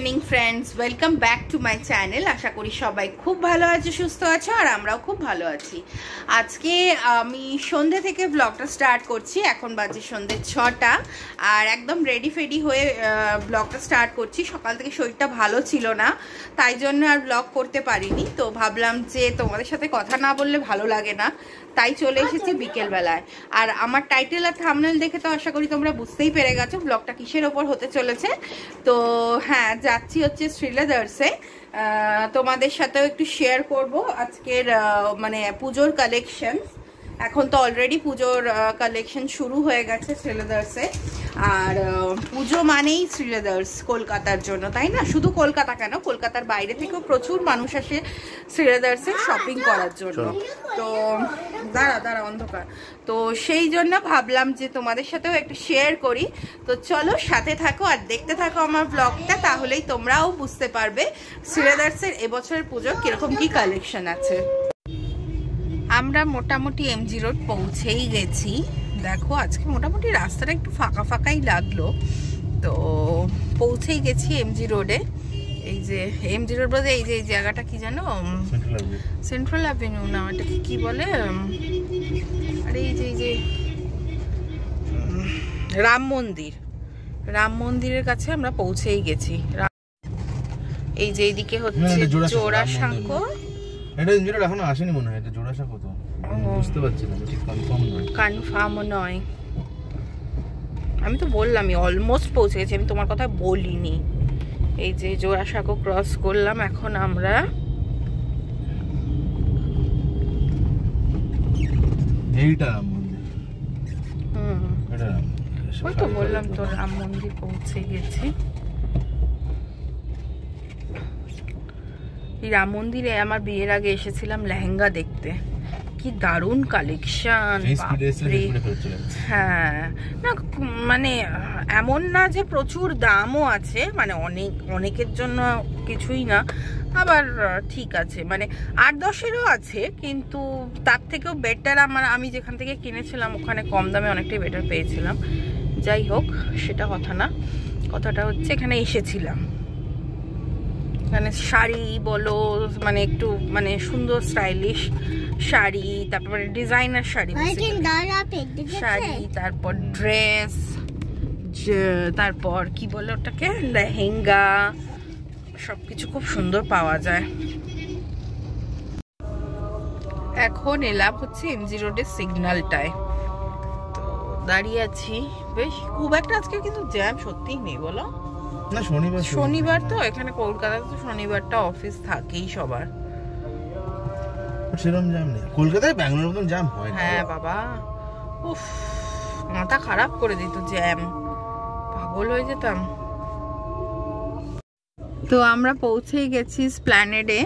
Evening friends, welcome back to my channel. আশা করি সবাই খুব ভালো আছো, সুস্থ আছো, আর আমরাও খুব ভালো আছি। আজকে আমি সন্ধ্যে থেকে ব্লগটা স্টার্ট করছি। এখন বাজে সন্ধ্যে 6টা, আর একদম রেডি ফেডি হয়ে ব্লগটা স্টার্ট করছি। সকাল থেকে শরীরটা ভালো ছিল না, তাই জন্য আর ব্লগ করতে পারিনি। তো ভাবলাম যে তোমাদের সাথে কথা না বললে ভালো লাগে না, তাই চলে এসেছি বিকেলবেলায়। আর আমার টাইটেল আর থাম্বনেল দেখে তো আশা করি তোমরা বুঝতেই পেরে গেছো ব্লগটা কিসের ওপর হতে চলেছে। তো হ্যাঁ, যাচ্ছি হচ্ছে শ্রীলেদার্সে। তোমাদের সাথেও একটু শেয়ার করব আজকের মানে পুজোর কালেকশন। এখন তো অলরেডি পুজোর কালেকশন শুরু হয়ে গেছে শ্রীলেদার্সে। আর পুজো মানেই শ্রীলেদার্স কলকাতার জন্য, তাই না? শুধু কলকাতা কেন, কলকাতার বাইরে থেকেও প্রচুর মানুষ আসে শ্রীলেদার্সে শপিং করার জন্য। তো দাঁড়া অন্ধকার, তো সেই জন্য ভাবলাম যে তোমাদের সাথেও একটু শেয়ার করি। তো চলো সাথে থাকো আর দেখতে থাকো আমার ব্লগটা, তাহলেই তোমরাও বুঝতে পারবে শ্রীলেদার্সের এবছরের পুজোর কিরকম কি কালেকশন আছে। আমরা মোটামুটি এমজি রোড পৌঁছেই গেছি। দেখো আজকে মোটামুটি রাস্তাটা একটু ফাঁকা ফাঁকাই লাগলো, তো পৌঁছেই গেছি এমজি রোডে। এই যে এমজি রোড বলতে এই যে এই জায়গাটা কি জানো, সেন্ট্রাল অ্যাভিনিউ না, ওটাকে কি বলে, আরে এই যে রাম মন্দিরের কাছে আমরা পৌঁছেই গেছি। এই যে এইদিকে হচ্ছে জোড়াসাঁকো। এটা ইঞ্জিনিয়ার এখনো আসেনি মনে হয়, এটা জোড়াসাঁকো তো বুঝতে পারছি না, ঠিক কনফার্ম নয়। আমি তো বললামই অলমোস্ট পৌঁছে গেছি, আমি তোমার কথা বলিনি। এই যে জোড়াসাঁকো ক্রস করলাম, এখন আমরা এইটা রাম মন্দির। এটা ওই তো বললাম তো রাম মন্দির পৌঁছে গেছি। এই রাম মন্দিরে আমার বিয়ের আগে এসেছিলাম লেহেঙ্গা দেখতে, কি দারুণ কালেকশন। হ্যাঁ না, মানে এমন না যে প্রচুর দামও আছে, মানে অনেকের জন্য কিছুই না, আবার ঠিক আছে, মানে 8-10-এরও আছে, কিন্তু তার থেকেও বেটার আমি যেখান থেকে কিনেছিলাম ওখানে কম দামে অনেকটাই বেটার পেয়েছিলাম। যাই হোক, সেটা কথা না, কথাটা হচ্ছে এখানে এসেছিলাম, মানে শাড়ি বলো, মানে একটু মানে সুন্দর স্টাইলিশ শাড়ি, তারপর ডিজাইনার শাড়ি, তারপর ড্রেস, তারপর কি বলে ওটাকে, লেহেঙ্গা, সবকিছু খুব সুন্দর পাওয়া যায়। এখন এলাম হচ্ছে এমজি রোডের সিগন্যালটায়, তো দাঁড়িয়ে আছি। বেশ খুব একটা আজকে কিন্তু জ্যাম সত্যিই নেই, বলো না? শনিবার তো এখানে কলকাতাতে তো শনিবারটা অফিস থাকেই সবার, সেরকম জ্যাম নেই। কলকাতায় ব্যাঙ্গালোর মতন জ্যাম হয় না। হ্যাঁ বাবা, উফ, মাথা খারাপ করে দিত জ্যাম, পাগল হয়ে যেতাম। তো আমরা পৌঁছেই গেছি স্প্ল্যানেডে।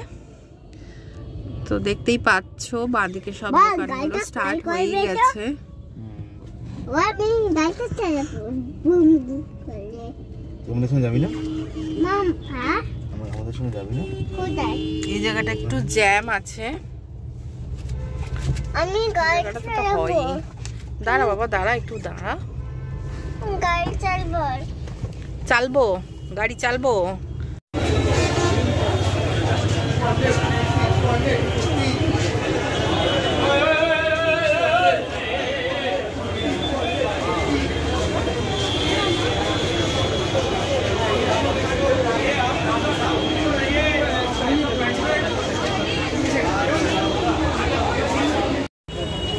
তো দেখতেই পাচ্ছো বাঁদিকে সব দোকানগুলো স্টার্ট হয়ে গেছে। তোমাদের সঙ্গে যাবি না? আমাদের সঙ্গে যাবি না? এই জায়গাটা একটু জ্যাম আছে। আমি দাঁড়া বাবা, দাঁড়া একটু দাঁড়া। গাড়ি চালবো।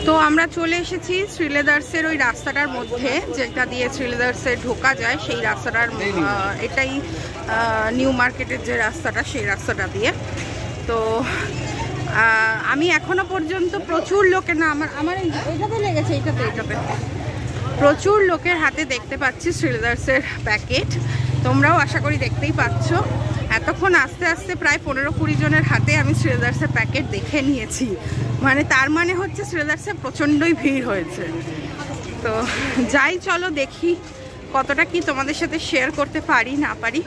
তো আমরা চলে এসেছি শ্রীলেদার্সের ওই রাস্তাটার মধ্যে, যেটা দিয়ে শ্রীলেদার্সে ঢোকা যায়, সেই রাস্তাটার, এটাই নিউ মার্কেটের যে রাস্তাটা, সেই রাস্তাটা দিয়ে। তো আমি এখনো পর্যন্ত প্রচুর লোকের না, আমার এইটাতে লেগেছে, এইটাতে প্রচুর লোকের হাতে দেখতে পাচ্ছি শ্রীলেদার্সের প্যাকেট। তোমরাও আশা করি দেখতেই পাচ্ছ। এতক্ষণ আস্তে আস্তে প্রায় 15-20 জনের হাতে আমি শ্রীলেদার্সের প্যাকেট দেখে নিয়েছি, মানে তার মানে হচ্ছে শ্রীলেদার্সে প্রচণ্ডই ভিড় হয়েছে। তো যাই, চলো দেখি কতটা কি তোমাদের সাথে শেয়ার করতে পারি না পারি।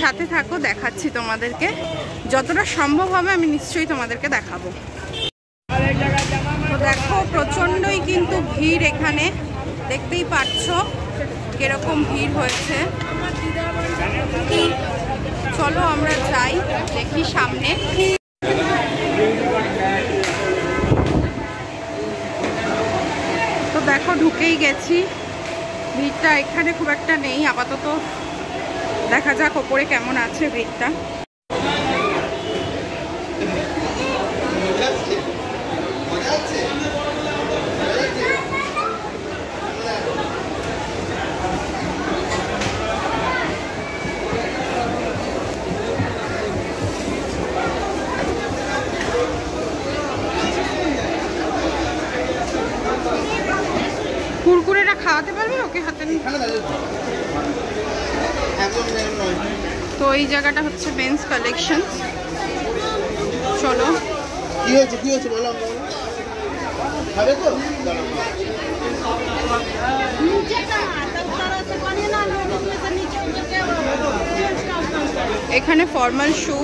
সাথে থাকো, দেখাচ্ছি তোমাদেরকে, যতটা সম্ভব হবে আমি নিশ্চয়ই তোমাদেরকে দেখাবো। তো দেখো প্রচণ্ডই কিন্তু ভিড় এখানে, দেখতেই পাচ্ছ কিরকম ভিড় হয়েছে। চলো আমরা যাই, দেখি সামনে। তো দেখো ঢুকেই গেছি, ভিড়টা এখানে খুব একটা নেই আপাতত, দেখা যাক ওপরে কেমন আছে ভিড়টা। কুরকুরেটা খাওয়াতে পারবে ওকে হাতে নিয়ে? তো এই জায়গাটা হচ্ছে মেন্স কালেকশন। চলো। কি হয়েছে বলো খাবে তো? এখানে ফর্মাল শু,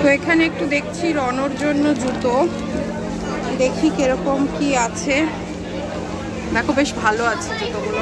তো এখানে একটু দেখছি রনর জন্য জুতো, দেখি কিরকম কি আছে। দেখো বেশ ভালো আছে জুতোগুলো।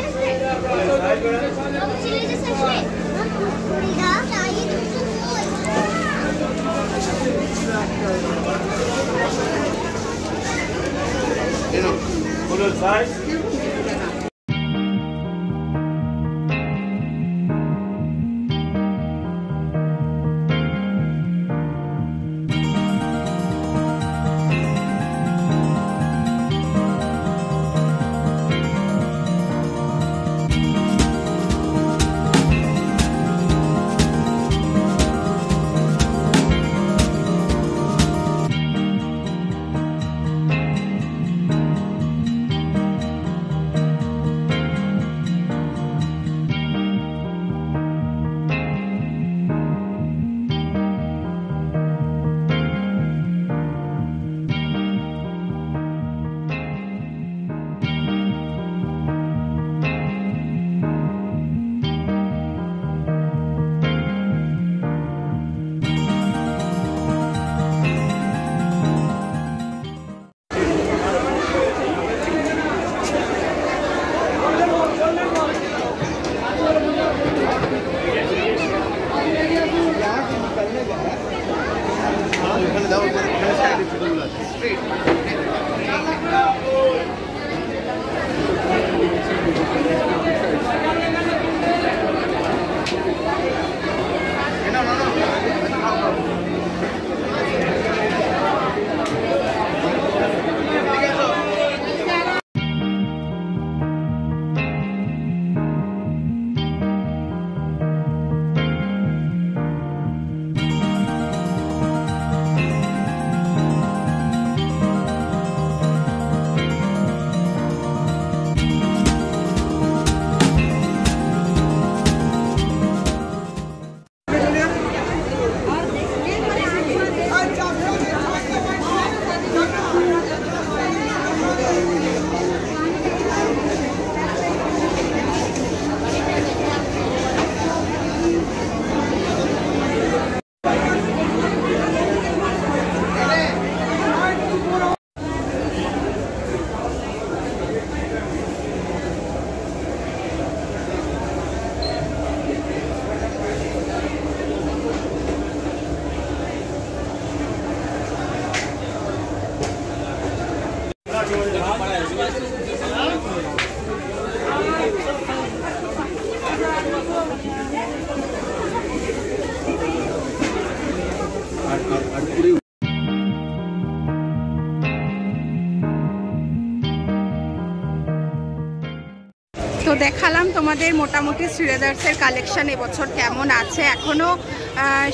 তো দেখালাম তোমাদের মোটামুটি শ্রীলেদার্সের কালেকশন এবছর কেমন আছে। এখনও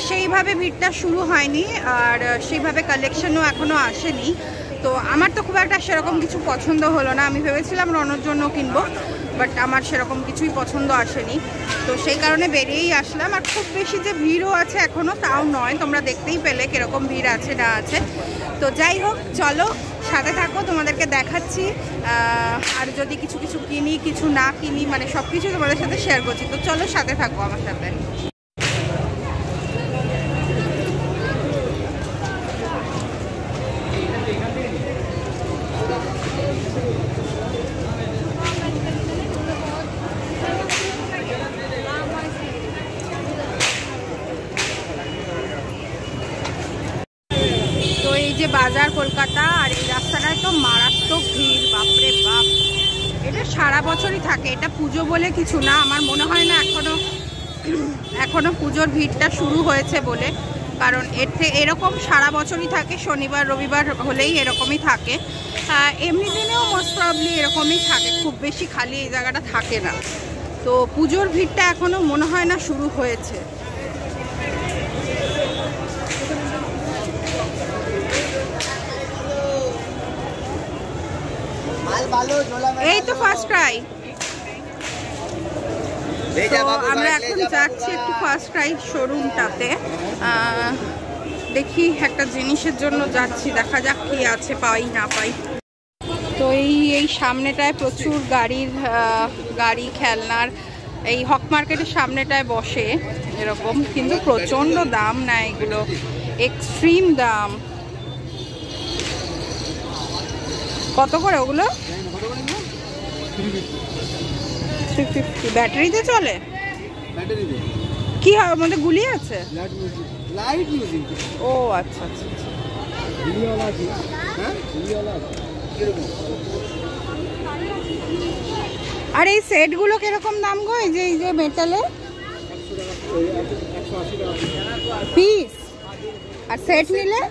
সেইভাবে ভিড়টা শুরু হয়নি আর সেইভাবে কালেকশনও এখনও আসেনি। তো আমার তো খুব একটা সেরকম কিছু পছন্দ হলো না, আমি ভেবেছিলাম রনর জন্য কিনবো। বাট আমার সেরকম কিছুই পছন্দ আসেনি, তো সেই কারণে বেরিয়েই আসলাম। আর খুব বেশি যে ভিড়ও আছে এখনও তাও নয়, তোমরা দেখতেই পেলে কীরকম ভিড় আছে না আছে। তো যাই হোক, চলো সাথে থাকো, তোমাদেরকে দেখাচ্ছি। আর যদি কিছু কিছু কিনি, কিছু না কিনি, মানে সব কিছু তোমাদের সাথে শেয়ার করছি। তো চলো সাথে থাকো আমার সাথে। বাজার কলকাতা, আর এই রাস্তাটায় তো মারাত্মক ভিড়, বাপরে বাপ। এটা সারা বছরই থাকে, এটা পুজো বলে কিছু না। আমার মনে হয় না এখনো পুজোর ভিড়টা শুরু হয়েছে বলে, কারণ এরকম সারা বছরই থাকে, শনিবার রবিবার হলেই এরকমই থাকে। এমনি দিনেও মোস্ট প্রবলি এরকমই থাকে, খুব বেশি খালি এই জায়গাটা থাকে না। তো পুজোর ভিড়টা এখনো মনে হয় না শুরু হয়েছে। এই তো ফার্স্ট ক্রাই, তো আমরা এখন যাচ্ছি একটু ফার্স্ট ক্রাই শোরুমটাতে। দেখি একটা জিনিসের জন্য যাচ্ছি, দেখা যাক কি আছে, পাই না পাই। তো এই সামনেটায় প্রচুর গাড়ি খেলনার, এই হক মার্কেটের সামনেটায় বসে এরকম, কিন্তু প্রচণ্ড দাম নেয় এগুলো, এক্সট্রিম দাম। কত করে ওগুলো? 350। ব্যাটারিতে চলে? কি হয় ওর মধ্যে? গুলি আছে? ও আচ্ছা আচ্ছা। আর এই সেটগুলো কিরকম দাম গো? এই যে মেটালের পিস, আর সেট নিলে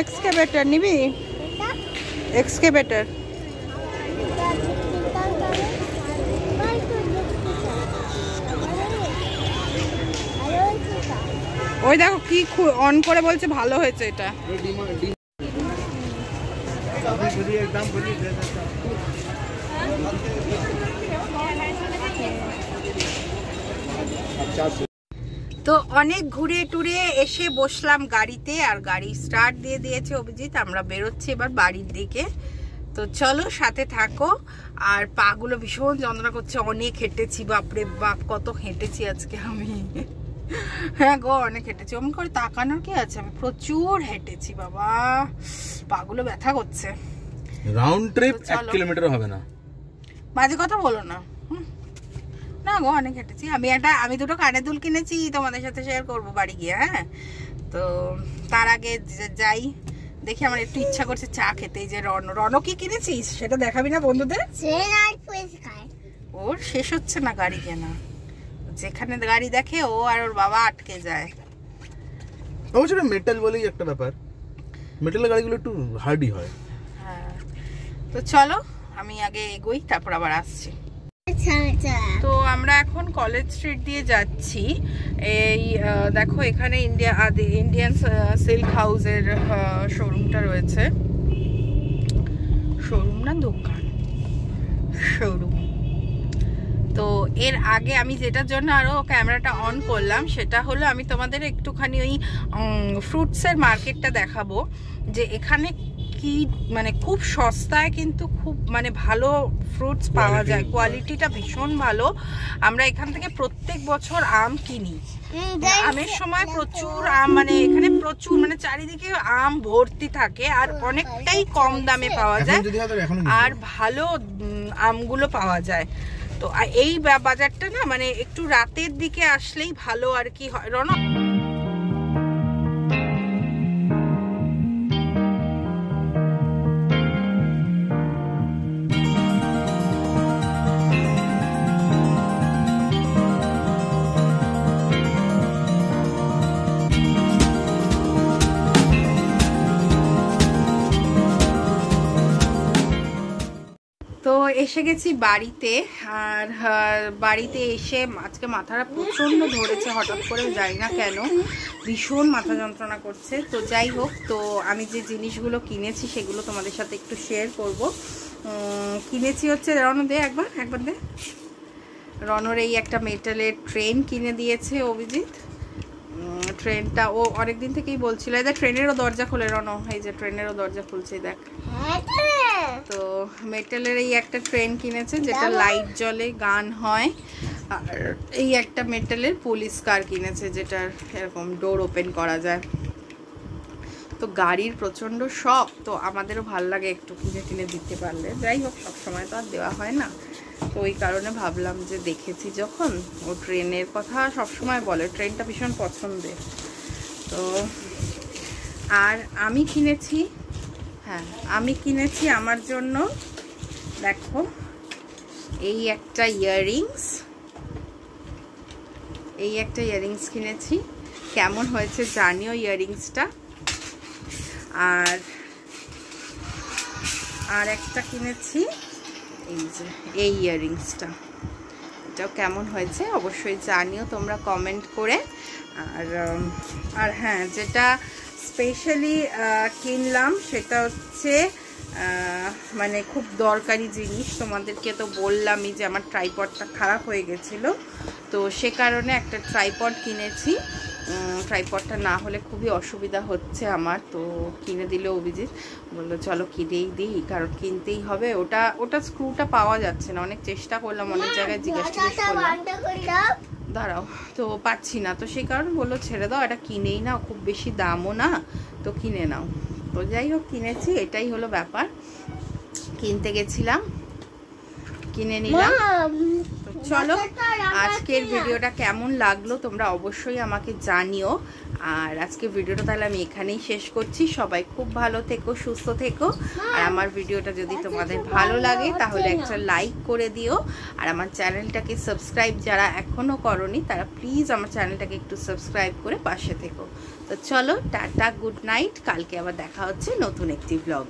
এক্সকেভেটর নিবি? এক্সকেভেটর ওই দেখো কি অন করে বলছে ভালো হয়েছে এটা। তো অনেক ঘুরে টুরে এসে বসলাম গাড়িতে, আর গাড়ি স্টার্ট দিয়ে দিয়েছে অভিজিৎ। আমরা বেরোচ্ছি এবার বাড়ির দিকে, তো চলো সাথে থাকো। আর পাগুলো ভীষণ যন্ত্রণা করছে, অনেক হেঁটেছি, বাপরে বাপ কত হেঁটেছি আজকে আমি। হ্যাঁ গো অনেক হেঁটেছি, অমন করে তাকানোর কি আছে, আমি প্রচুর হেঁটেছি বাবা, পাগুলো ব্যথা করছে। রাউন্ড ট্রিপ 1 কিলোমিটার হবে না, বাজে কথা বলো না। না গো অনেক হেঁটেছি। আমি দুটো কানের দুল কিনেছি, তোমাদের সাথে শেয়ার করবো বাড়ি গিয়ে। হ্যাঁ, তো তার আগে যাই, দেখি আমার একটু ইচ্ছা করছে চা খেতে। যে রণ কি কিনেছিস সেটা দেখাবি না বন্ধুদের? ওর শেষ হচ্ছে না গাড়ি কেনা, যেখানে গাড়ি দেখে ও আর ওর বাবা আটকে যায়। অবশ্যই মেটাল বলেই একটা ব্যাপার, মেটালের গাড়িগুলো একটু হার্ডি হয়। হ্যাঁ, তো চলো আমি আগে এগোই, তারপর আবার আসছি। তো আমরা এখন কলেজ স্ট্রিট দিয়ে যাচ্ছি। এই দেখো এখানে ইন্ডিয়ান সিল্ক হাউসের শোরুমটা রয়েছে। শোরুম না দোকান, শোরুম। তো এর আগে আমি যেটার জন্য আরো ক্যামেরাটা অন করলাম সেটা হলো আমি তোমাদের একটুখানি ওই ফ্রুটসের মার্কেটটা দেখাবো, যে এখানে কি মানে খুব সস্তায় কিন্তু খুব মানে ভালো ফ্রুটস পাওয়া যায়, কোয়ালিটিটা ভীষণ ভালো। আমরা এখান থেকে প্রত্যেক বছর আম কিনি, আমের সময় প্রচুর আম, মানে এখানে প্রচুর, মানে চারিদিকে আম ভর্তি থাকে, আর অনেকটাই কম দামে পাওয়া যায়, আর ভালো আমগুলো পাওয়া যায়। তো এই বাজারটা না মানে একটু রাতের দিকে আসলেই ভালো আর কি হয়। রণ তো এসে গেছি বাড়িতে, আর বাড়িতে এসে আজকে মাথাটা প্রচণ্ড ধরেছে হঠাৎ করে, জানি না কেন, ভীষণ মাথা যন্ত্রণা করছে। তো যাই হোক, তো আমি যে জিনিসগুলো কিনেছি সেগুলো তোমাদের সাথে একটু শেয়ার করব। কিনেছি হচ্ছে, রণ দে একবার দে, রণর এই একটা মেটালের ট্রেন কিনে দিয়েছে অভিজিৎ। ট্রেনটা ও অনেকদিন থেকেই বলছিল, এই দেখ ট্রেনেরও দরজা খোলে রণ, এই যে ট্রেনেরও দরজা খুলছে দেখ। তো মেটালের এই একটা ট্রেন কিনেছে যেটা লাইট জ্বলে, গান হয়। আর এই একটা মেটালের পুলিশ কার কিনেছে যেটার এরকম ডোর ওপেন করা যায়। তো গাড়ির প্রচণ্ড শখ, তো আমাদেরও ভাল লাগে একটু কিনে দিতে পারলে। যাই হোক, সবসময় তো আর দেওয়া হয় না, তো ওই কারণে ভাবলাম যে দেখেছি যখন, ও ট্রেনের কথা সবসময় বলে, ট্রেনটা ভীষণ পছন্দের। তো আর আমি কিনেছি, হ্যাঁ আমি কিনেছি আমার জন্য, দেখো এই একটা ইয়াররিংস কিনেছি। কেমন হয়েছে জানিও ইয়াররিংসটা। আর একটা কিনেছি এই যে এই ইয়াররিংসটা, এটাও কেমন হয়েছে অবশ্যই জানিও তোমরা কমেন্ট করে। আর হ্যাঁ, যেটা স্পেশালি কিনলাম সেটা হচ্ছে মানে খুব দরকারি জিনিস। তোমাদেরকে তো বললামই যে আমার ট্রাইপডটা খারাপ হয়ে গেছিলো, তো সে কারণে একটা ট্রাইপড কিনেছি। ট্রাইপডটা না হলে খুবই অসুবিধা হচ্ছে আমার, তো কিনে দিল অভিজিৎ, বললো চলো কিনেই দিই, কারণ কিনতেই হবে। ওটা স্ক্রুটা পাওয়া যাচ্ছে না, অনেক চেষ্টা করলাম, অনেক জায়গায় জিজ্ঞেস করলাম, দাঁড়াও, তো পাচ্ছি না। তো সেই কারণে বললো ছেড়ে দাও, এটা কিনেই নাও, খুব বেশি দামও না, তো কিনে নাও। তো যাই হোক কিনেছি, এটাই হলো ব্যাপার। কিনতে গেছিলাম, কিনে নিলাম। তো চলো, আজকের ভিডিওটা কেমন লাগলো তোমরা অবশ্যই আমাকে জানিও। আর আজকের ভিডিওটা তাহলে আমি এখানেই শেষ করছি। সবাই খুব ভালো থেকো, সুস্থ থেকো। আর আমার ভিডিওটা যদি তোমাদের ভালো লাগে তাহলে একটা লাইক করে দিও। আর আমার চ্যানেলটাকে সাবস্ক্রাইব যারা এখনও করনি তারা প্লিজ আমার চ্যানেলটাকে একটু সাবস্ক্রাইব করে পাশে থেকো। তো চলো, টাটা, গুড নাইট। কালকে আবার দেখা হচ্ছে নতুন একটি ব্লগ।